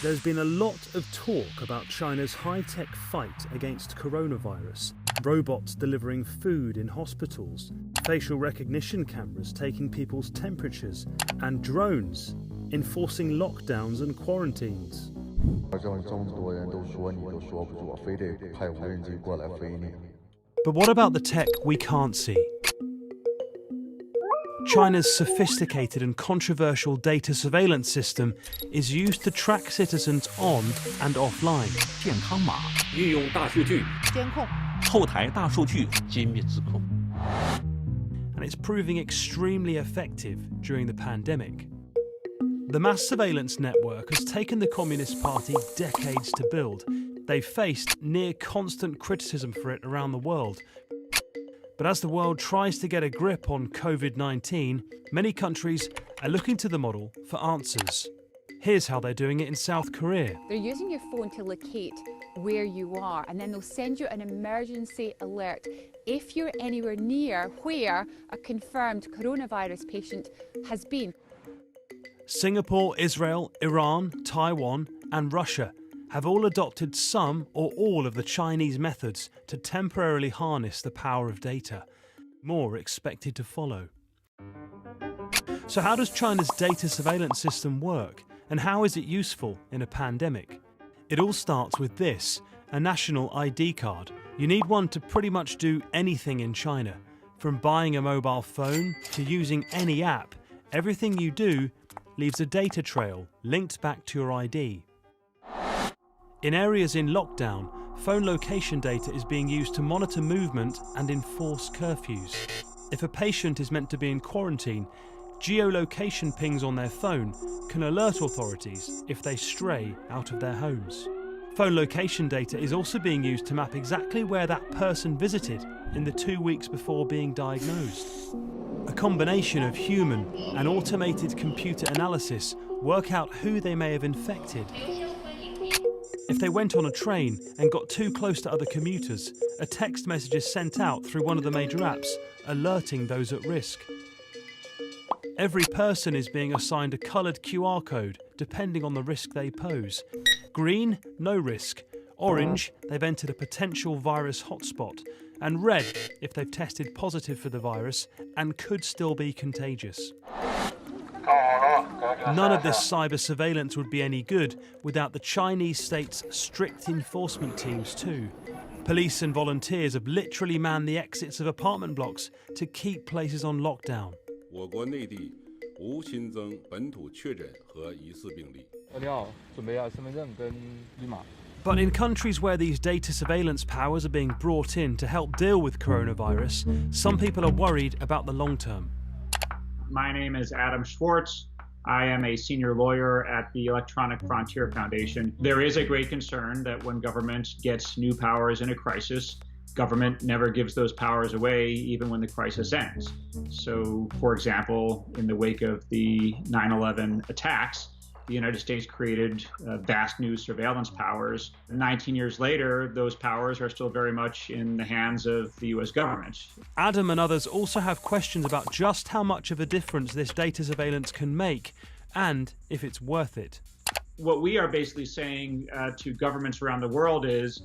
There's been a lot of talk about China's high-tech fight against coronavirus, robots delivering food in hospitals, facial recognition cameras taking people's temperatures, and drones enforcing lockdowns and quarantines. But what about the tech we can't see? China's sophisticated and controversial data surveillance system is used to track citizens on and offline. 健康码运用大数据监控后台大数据精密指控 And it's proving extremely effective during the pandemic. The mass surveillance network has taken the Communist Party decades to build. They've faced near constant criticism for it around the world. But as the world tries to get a grip on COVID-19, many countries are looking to the model for answers. Here's how they're doing it in South Korea. They're using your phone to locate where you are, and then they'll send you an emergency alert if you're anywhere near where a confirmed coronavirus patient has been. Singapore, Israel, Iran, Taiwan, and Russia have all adopted some or all of the Chinese methods to temporarily harness the power of data. More are expected to follow. So how does China's data surveillance system work, and how is it useful in a pandemic? It all starts with this, a national ID card. You need one to pretty much do anything in China. From buying a mobile phone to using any app, everything you do leaves a data trail linked back to your ID. In areas in lockdown, phone location data is being used to monitor movement and enforce curfews. If a patient is meant to be in quarantine, geolocation pings on their phone can alert authorities if they stray out of their homes. Phone location data is also being used to map exactly where that person visited in the 2 weeks before being diagnosed. A combination of human and automated computer analysis work out who they may have infected. If they went on a train and got too close to other commuters, a text message is sent out through one of the major apps, alerting those at risk. Every person is being assigned a coloured QR code depending on the risk they pose. Green, no risk. Orange, they've entered a potential virus hotspot. And red, if they've tested positive for the virus and could still be contagious. None of this cyber surveillance would be any good without the Chinese state's strict enforcement teams too. Police and volunteers have literally manned the exits of apartment blocks to keep places on lockdown. 我国内地无新增本土确诊和疑似病例。你好，准备下身份证跟绿码。 But in countries where these data surveillance powers are being brought in to help deal with coronavirus, some people are worried about the long term. My name is Adam Schwartz. I am a senior lawyer at the Electronic Frontier Foundation. There is a great concern that when government gets new powers in a crisis, government never gives those powers away even when the crisis ends. So, for example, in the wake of the 9/11 attacks, the United States created vast new surveillance powers. 19 years later, those powers are still very much in the hands of the US government. Adam and others also have questions about just how much of a difference this data surveillance can make and if it's worth it. What we are basically saying to governments around the world is,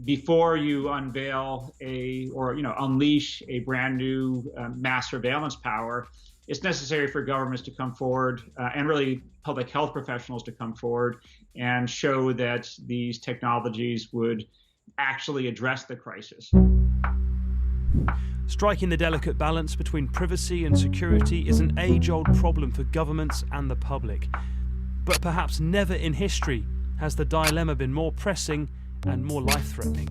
before you unveil unleash a brand new mass surveillance power, it's necessary for governments to come forward and really public health professionals to come forward and show that these technologies would actually address the crisis. Striking the delicate balance between privacy and security is an age-old problem for governments and the public. But perhaps never in history has the dilemma been more pressing and more life-threatening.